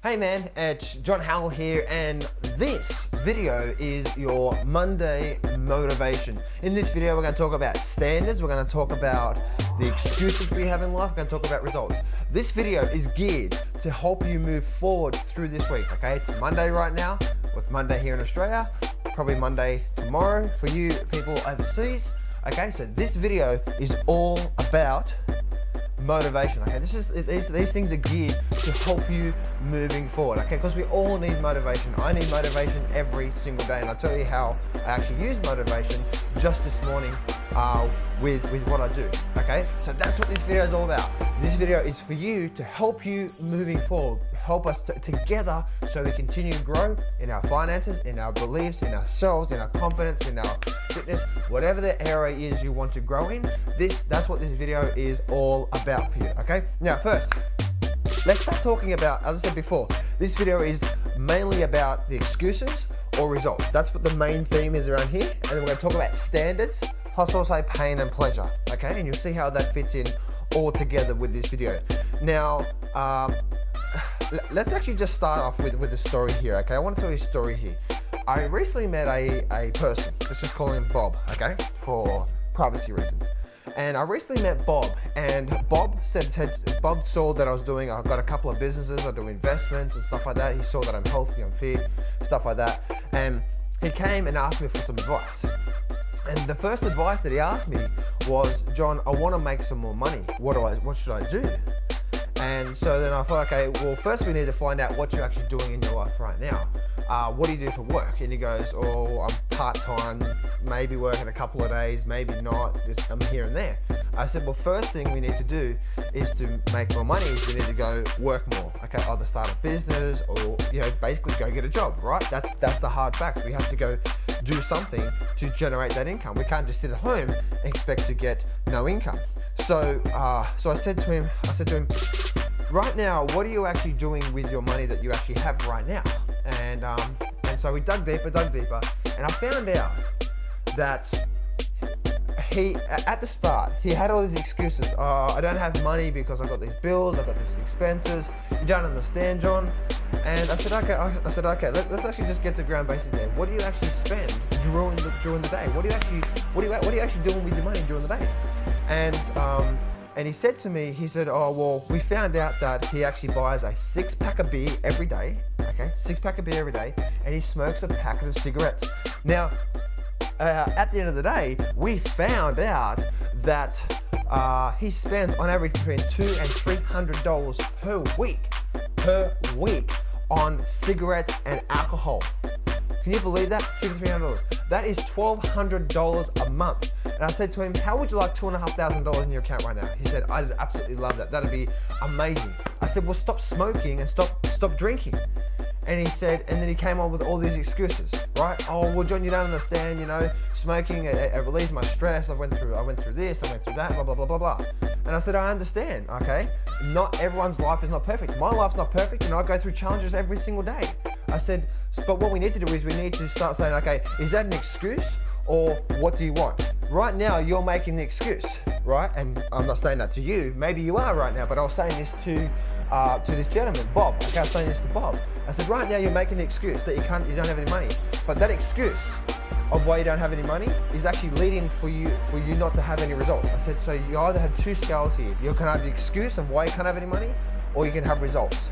Hey man, it's John Howell here, and this video is your Monday motivation. In this video, we're going to talk about standards, we're going to talk about the excuses we have in life, we're going to talk about results. This video is geared to help you move forward through this week, okay? It's Monday right now, with Monday here in Australia, probably Monday tomorrow for you people overseas, okay? So this video is all about motivation, okay? These things are geared to help you moving forward, okay? Because we all need motivation. I need motivation every single day, and I'll tell you how I actually use motivation just this morning with what I do, okay? So that's what this video is all about. This video is for you to help you moving forward, help us together so we continue to grow in our finances, in our beliefs, in ourselves, in our confidence, in our fitness, whatever the area is you want to grow in. That's what this video is all about for you, okay? Now first, let's start talking about, as I said before, this video is mainly about the excuses or results. That's what the main theme is around here. And then we're gonna talk about standards, plus also pain and pleasure, okay? And you'll see how that fits in all together with this video. Now, let's actually just start off with a story here, okay? I want to tell you a story here. I recently met a person, let's just call him Bob, okay? For privacy reasons. And I recently met Bob, and Bob saw that I've got a couple of businesses, I do investments and stuff like that. He saw that I'm healthy, I'm fit, stuff like that. And he came and asked me for some advice. And the first advice that he asked me was, John, I want to make some more money. What should I do? And so then I thought, okay, well, first we need to find out what you're actually doing in your life right now. What do you do for work? And he goes, oh, I'm part-time, maybe working a couple of days, maybe not, just I'm here and there. I said, well, first thing we need to do is to make more money, is we need to go work more, okay? Either start a business or, basically go get a job, right? That's the hard fact. We have to go do something to generate that income. We can't just sit at home and expect to get no income. So I said to him, right now, what are you actually doing with your money that you actually have right now? And so we dug deeper, and I found out that at the start, he had all these excuses. I don't have money because I've got these bills, I've got these expenses. You don't understand, John. And I said, okay, let's actually just get to ground basis there. What do you actually spend during the day? What are you actually doing with your money during the day? And he said to me, oh, well, we found out that he actually buys a 6-pack of beer every day, okay? 6-pack of beer every day, and he smokes a packet of cigarettes. Now, at the end of the day, we found out that he spends on average between $200 and $300 per week on cigarettes and alcohol. Can you believe that? $200 to $300. That is $1,200 a month. And I said to him, how would you like $2,500 in your account right now? He said, I'd absolutely love that. That'd be amazing. I said, well, stop smoking and stop drinking. And he said, and then he came on with all these excuses, right? Oh, well, John, you don't understand, smoking, it relieves my stress. I went through this, I went through that, blah, blah, blah, blah, blah. And I said, I understand, okay? Not everyone's life is not perfect. My life's not perfect, and I go through challenges every single day. I said, but what we need to do is we need to start saying, okay, is that an excuse, or what do you want? Right now, you're making the excuse, right? And I'm not saying that to you. Maybe you are right now, but I was saying this to this gentleman, Bob. Okay, I was saying this to Bob. I said, right now you're making the excuse that you don't have any money. But that excuse of why you don't have any money is actually leading for you not to have any results. I said, so you either have two scales here. You can have the excuse of why you can't have any money, or you can have results.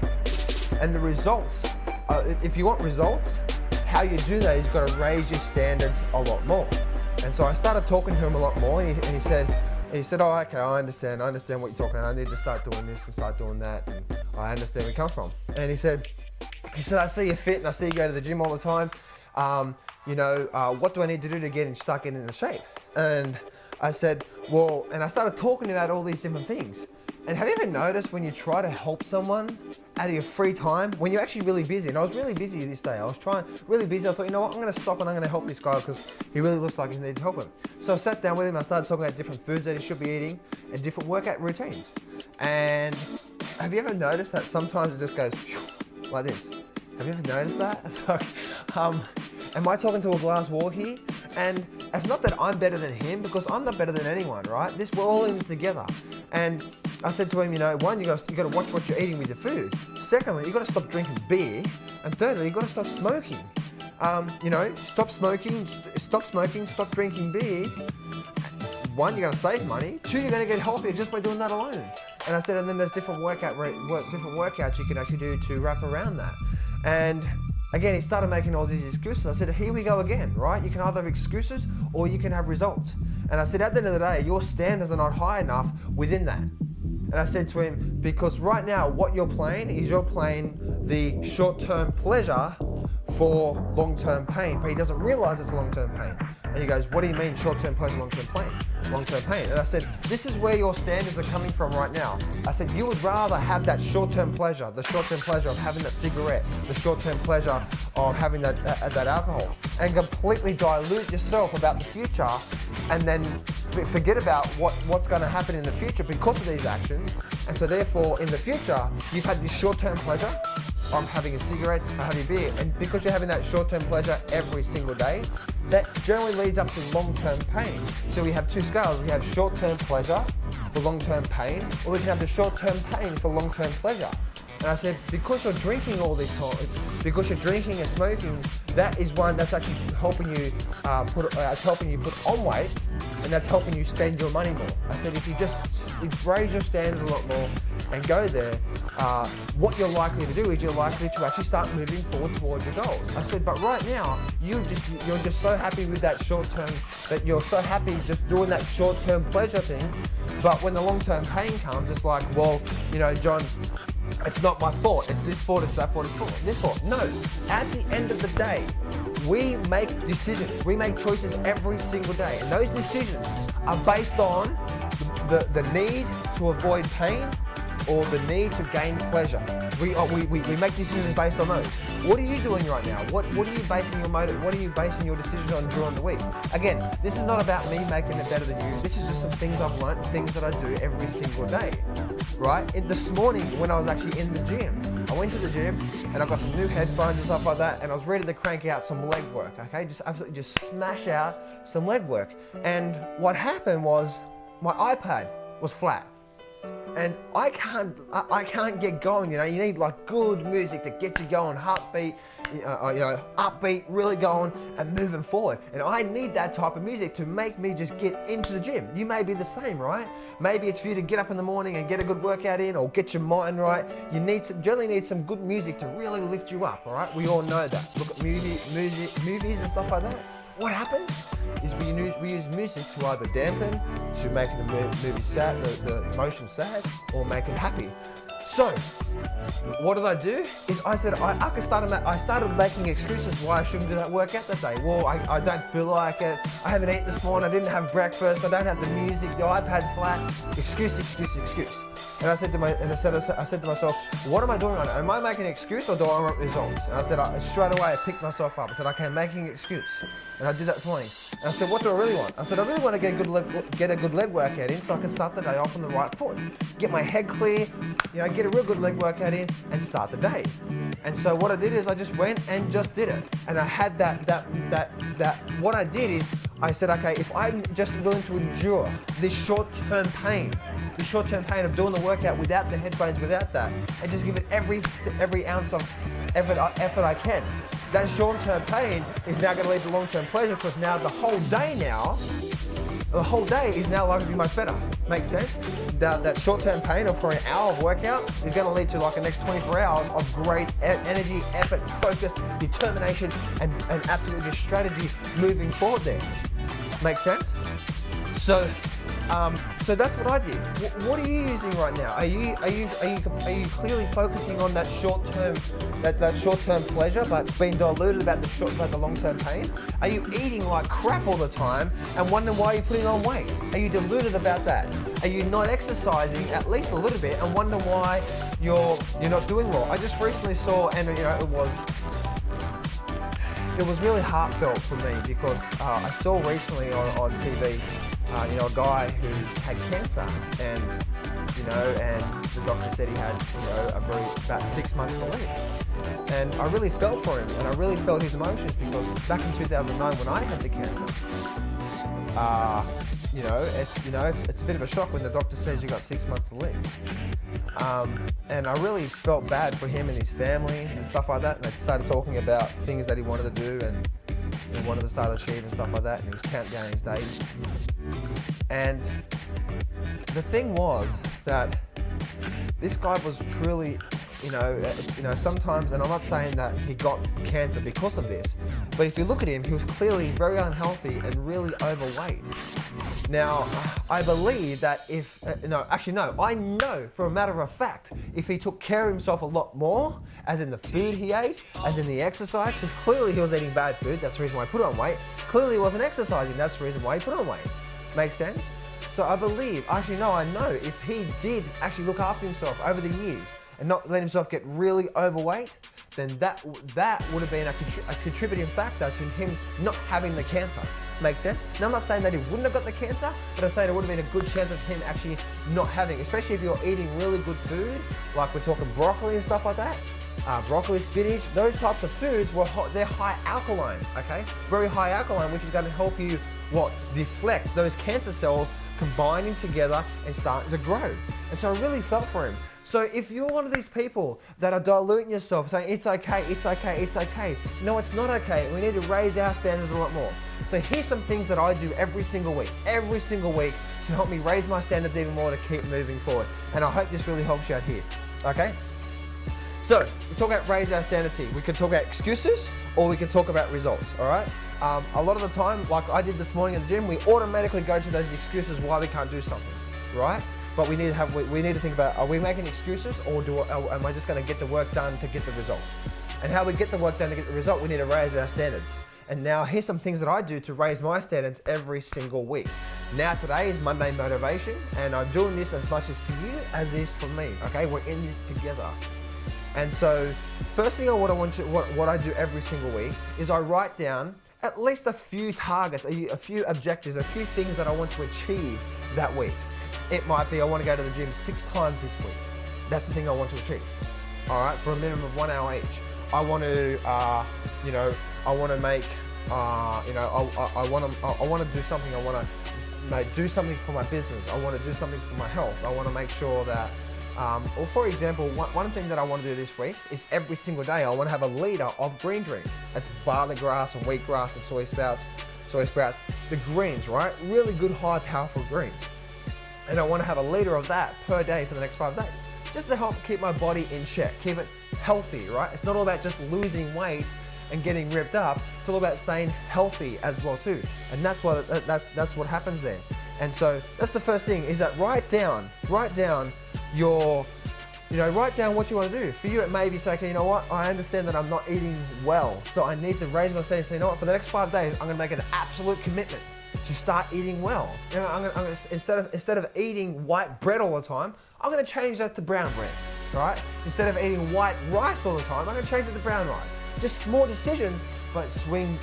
And the results, if you want results, how you do that is you've got to raise your standards a lot more. And so I started talking to him a lot more, and he said, oh, okay, I understand what you're talking about. I need to start doing this and start doing that, and I understand where you come from. And he said, I see you fit and I see you go to the gym all the time. What do I need to do to start getting into shape? And I said, well, and I started talking about all these different things. And have you ever noticed when you try to help someone out of your free time, when you're actually really busy? And I was really busy this day. I was really busy. I thought, you know what, I'm going to stop and I'm going to help this guy because he really looks like he needs help him. So I sat down with him. I started talking about different foods that he should be eating and different workout routines. And have you ever noticed that sometimes it just goes like this? Have you ever noticed that? So, am I talking to a glass wall here? And it's not that I'm better than him, because I'm not better than anyone, right? We're all in this together. And I said to him, you know, one, you got to watch what you're eating with your food. Secondly, you got to stop drinking beer. And thirdly, you got to stop smoking. You know, stop smoking, stop drinking beer. One, you're gonna save money. Two, you're gonna get healthier just by doing that alone. And I said, and then there's different workouts you can actually do to wrap around that. And again, he started making all these excuses. I said, here we go again, right? You can either have excuses or you can have results. And I said, at the end of the day, your standards are not high enough within that. And I said to him, because right now, what you're playing is you're playing the short-term pleasure for long-term pain, but he doesn't realize it's long-term pain. And he goes, what do you mean short-term pleasure, long-term pain? Long-term pain. And I said, this is where your standards are coming from right now. I said, you would rather have that short-term pleasure, the short-term pleasure of having that cigarette, the short-term pleasure of having that alcohol, and completely dilute yourself about the future, and then forget about what's going to happen in the future because of these actions. And so therefore, in the future, you've had this short-term pleasure. I'm having a cigarette, I'm having a beer, and because you're having that short-term pleasure every single day, that generally leads up to long-term pain. So we have two scales. We have short-term pleasure for long-term pain, or we can have the short-term pain for long-term pleasure. And I said, because you're drinking all this time, because you're drinking and smoking, that is one that's actually helping you put on weight, and that's helping you spend your money more. I said, if you just raise your standards a lot more and go there, what you're likely to do is you're likely to actually start moving forward towards your goals. I said, but right now, you're just so happy with that short term, that you're so happy just doing that short term pleasure thing. But when the long term pain comes, it's like, well, you know, John, it's not my fault. It's this fault, it's that fault, it's this fault. No, at the end of the day, we make decisions. We make choices every single day. And those decisions are based on the need to avoid pain or the need to gain pleasure. We make decisions based on those. What are you doing right now? What are you basing your motive? What are you basing your decision on during the week? Again, this is not about me making it better than you. This is just some things I've learned, things that I do every single day, right? This morning when I was actually in the gym, I went to the gym and I got some new headphones and stuff like that, and I was ready to crank out some leg work, okay? Just absolutely just smash out some leg work. And what happened was my iPad was flat. And I can't get going, you know. You need like good music to get you going, heartbeat, you know, upbeat, really going and moving forward. And I need that type of music to make me just get into the gym. You may be the same, right? Maybe it's for you to get up in the morning and get a good workout in, or get your mind right. You generally need some good music to really lift you up, all right? We all know that. Look at movies and stuff like that. What happens is we use music to either dampen, to make the movie sad, the emotion sad, or make it happy. So, what did I do? Is I said I started making excuses why I shouldn't do that workout that day. Well, I don't feel like it. I haven't eaten this morning. I didn't have breakfast. I don't have the music. The iPad's flat. Excuse. And I said to myself, what am I doing right now? Am I making an excuse, or do I want results? And I said, straight away, I picked myself up. I said, okay, I'm making an excuse. And I did that this morning. And I said, what do I really want? I said, I really want to get a good leg workout in, so I can start the day off on the right foot. Get my head clear, you know, get a real good leg workout in and start the day. And so what I did is I just went and just did it. And I had what I did is I said, okay, if I'm just willing to endure this short-term pain of doing the workout without the headphones, without that, and just give it every ounce of effort I can, that short-term pain is now going to lead to long-term pleasure, because now the whole day is now likely to be much better. Makes sense? That short-term pain for an hour of workout is going to lead to like the next 24 hours of great energy, effort, focus, determination, and absolutely just strategy moving forward there. Makes sense? So that's what I did. What are you using right now? Are you clearly focusing on that short-term pleasure, but being diluted about the long-term pain? Are you eating like crap all the time and wondering why you're putting on weight? Are you deluded about that? Are you not exercising at least a little bit and wondering why you're not doing well? I just recently saw, and you know, it was really heartfelt for me, because I saw recently on TV, you know, a guy who had cancer, and the doctor said he had, about 6 months to live. And I really felt for him, and I really felt his emotions, because back in 2009 when I had the cancer, it's a bit of a shock when the doctor says you got 6 months to live. And I really felt bad for him and his family and stuff like that. And I started talking about things that he wanted to do and he wanted to start achieving stuff like that. And he was counting down his days. And the thing was that this guy was truly, sometimes, and I'm not saying that he got cancer because of this, but if you look at him, he was clearly very unhealthy and really overweight. Now, I believe that I know for a matter of fact, if he took care of himself a lot more, as in the food he ate, as in the exercise, because clearly he was eating bad food, that's the reason why he put on weight. Clearly he wasn't exercising, that's the reason why he put on weight. Makes sense? So I know if he did actually look after himself over the years and not let himself get really overweight, then that would have been a contributing factor to him not having the cancer. Makes sense? Now I'm not saying that he wouldn't have got the cancer, but I'm saying it would have been a good chance of him actually not having, especially if you're eating really good food, like we're talking broccoli and stuff like that. Broccoli, spinach, those types of foods, they're high alkaline, okay? Very high alkaline, which is going to help you, deflect those cancer cells combining together and starting to grow. And so I really felt for him. So if you're one of these people that are diluting yourself, saying it's okay, it's okay, it's okay. No, it's not okay. We need to raise our standards a lot more. So here's some things that I do every single week to help me raise my standards even more to keep moving forward. And I hope this really helps you out here, okay? So we talk about raise our standards here. We can talk about excuses or we can talk about results, all right? A lot of the time, like I did this morning at the gym, we automatically go to those excuses why we can't do something, right? But we need to think about, are we making excuses or am I just going to get the work done to get the result? And how we get the work done to get the result, we need to raise our standards. And now here's some things that I do to raise my standards every single week. Now today is Monday Motivation, and I'm doing this as much as for you as it is for me, okay? We're in this together. And so first thing what I do every single week is I write down at least a few targets, a few objectives, a few things that I want to achieve that week. It might be I want to go to the gym 6 times this week. That's the thing I want to achieve. All right, for a minimum of 1 hour each. I want to, I want to make, I want to do something. I want to do something for my business. I want to do something for my health. I want to make sure that, or for example, one thing that I want to do this week is every single day I want to have a liter of green drink. That's barley grass and wheatgrass and soy sprouts, the greens, right? Really good, high, powerful greens. And I want to have a liter of that per day for the next 5 days, just to help keep my body in check, keep it healthy, right? It's not all about just losing weight and getting ripped up. It's all about staying healthy as well too. And that's what happens there. And so that's the first thing, is that write down your, write down what you want to do. For you, it may be say, okay, you know what? I understand that I'm not eating well, so I need to raise my standards. So you know what? For the next 5 days, I'm going to make an absolute commitment to start eating well. I'm gonna, instead of eating white bread all the time, I'm going to change that to brown bread, right? Instead of eating white rice all the time, I'm going to change it to brown rice. Just small decisions, but swing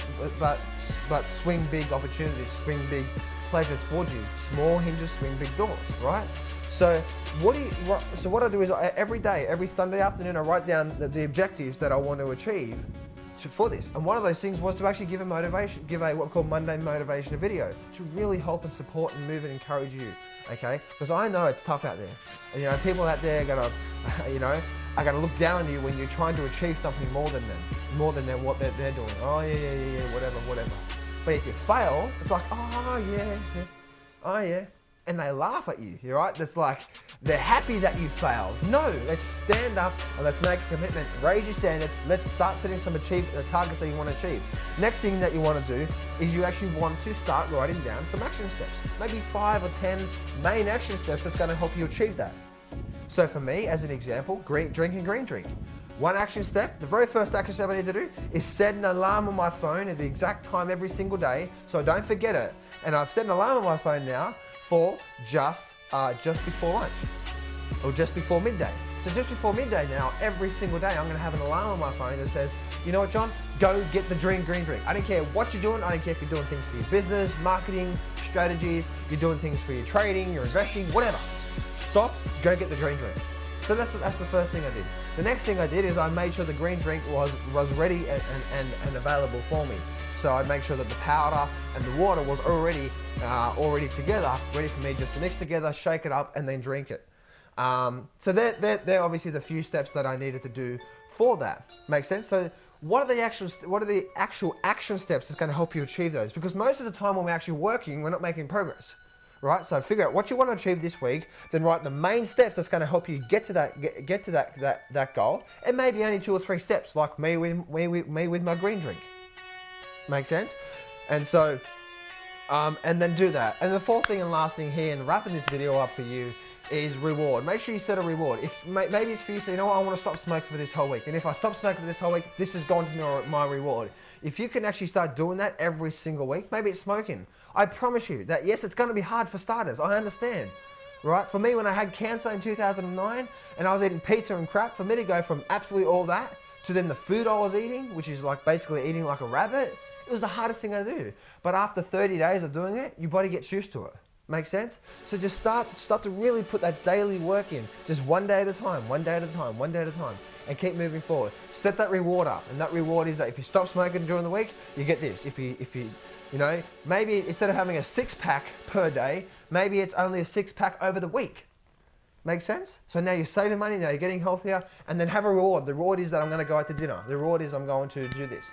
big opportunities, swing big pleasure towards you. Small hinges swing big doors, right? So what I do is every day, every Sunday afternoon, I write down the objectives that I want to achieve for this. And one of those things was to actually give a what we call Monday Motivation video to really help and support and move and encourage you, okay? Because I know it's tough out there. And, people out there are gonna look down on you when you're trying to achieve something more than them, what they're doing. Oh yeah, whatever. But if you fail, it's like, oh yeah. And they laugh at you, right? That's like, they're happy that you failed. No, let's stand up and let's make a commitment, raise your standards, let's start setting some targets that you want to achieve. Next thing that you want to do is you actually want to start writing down some action steps. Maybe 5 or 10 main action steps that's going to help you achieve that. So for me, as an example, drinking green drink. One action step, the very first action step I need to do is set an alarm on my phone at the exact time every single day so I don't forget it. And I've set an alarm on my phone now for just before lunch or just before midday. So just before midday now, every single day, I'm going to have an alarm on my phone that says, you know what, John, go get the green drink. I don't care what you're doing. I don't care if you're doing things for your business, marketing, strategies, you're doing things for your trading, you're investing, whatever. Stop, go get the green drink. So that's the first thing I did. The next thing I did is I made sure the green drink was ready and available for me. So I'd make sure that the powder and the water was already together, ready for me just to mix together, shake it up, and then drink it. So they're obviously the few steps that I needed to do for that. Make sense? So what are the actual action steps that's going to help you achieve those? Because most of the time when we're actually working, we're not making progress, right? So figure out what you want to achieve this week, then write the main steps that's going to help you get to that goal. It may be only 2 or 3 steps, like me with my green drink. Make sense? And so, and then do that. And the fourth thing and last thing here, and wrapping this video up for you, is reward. Make sure you set a reward. If maybe it's for you, say, you know what, I want to stop smoking for this whole week. And if I stop smoking for this whole week, this is going to be my reward. If you can actually start doing that every single week, maybe it's smoking. I promise you that, yes, it's going to be hard for starters. I understand, right? For me, when I had cancer in 2009 and I was eating pizza and crap, for me to go from absolutely all that to then the food I was eating, which is like basically eating like a rabbit, it was the hardest thing I do. But after 30 days of doing it, your body gets used to it. Make sense? So just start to really put that daily work in, just one day at a time, one day at a time, one day at a time, and keep moving forward. Set that reward up, and that reward is that if you stop smoking during the week, you get this. If you know, maybe instead of having a 6-pack per day, maybe it's only a 6-pack over the week. Make sense? So now you're saving money, now you're getting healthier, and then have a reward. The reward is that I'm going to go out to dinner. The reward is I'm going to do this.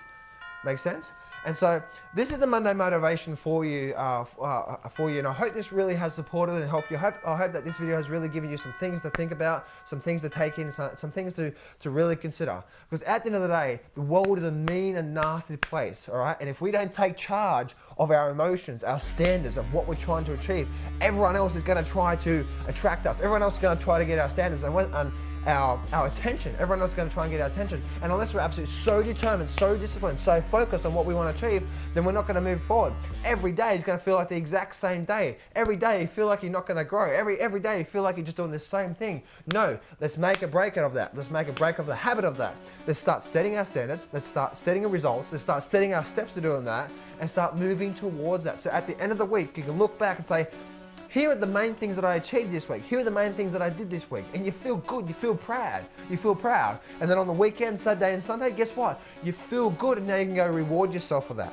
Make sense? And so this is the Monday motivation for you, and I hope this really has supported and helped you. I hope that this video has really given you some things to think about, some things to take in, some things to really consider. Because at the end of the day, the world is a mean and nasty place, all right? And if we don't take charge of our emotions, our standards of what we're trying to achieve, everyone else is going to try to attract us. Everyone else is going to try to get our standards and our attention. Everyone else is going to try and get our attention. And unless we're absolutely so determined, so disciplined, so focused on what we want to achieve, then we're not going to move forward. Every day is going to feel like the exact same day. Every day you feel like you're not going to grow. Every day you feel like you're just doing the same thing. No, let's make a break out of that. Let's make a break of the habit of that. Let's start setting our standards. Let's start setting our results. Let's start setting our steps to doing that and start moving towards that. So at the end of the week, you can look back and say, here are the main things that I achieved this week. Here are the main things that I did this week. And you feel good, you feel proud. You feel proud. And then on the weekend, Saturday and Sunday, guess what? You feel good and now you can go reward yourself for that.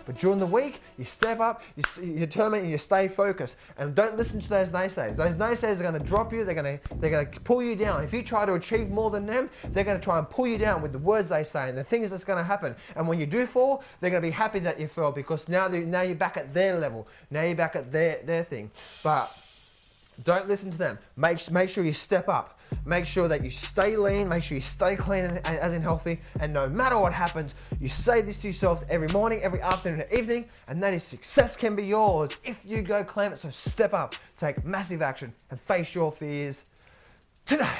But during the week, you step up, you determine, and you stay focused. And don't listen to those naysayers. Those naysayers are going to drop you. They're going to pull you down. If you try to achieve more than them, they're going to try and pull you down with the words they say and the things that's going to happen. And when you do fall, they're going to be happy that you fell because now you're back at their level. Now you're back at their thing. But don't listen to them. Make sure you step up. Make sure that you stay lean, make sure you stay clean as in healthy, and no matter what happens, you say this to yourselves every morning, every afternoon, and evening, and that is success can be yours if you go claim it. So step up, take massive action, and face your fears today.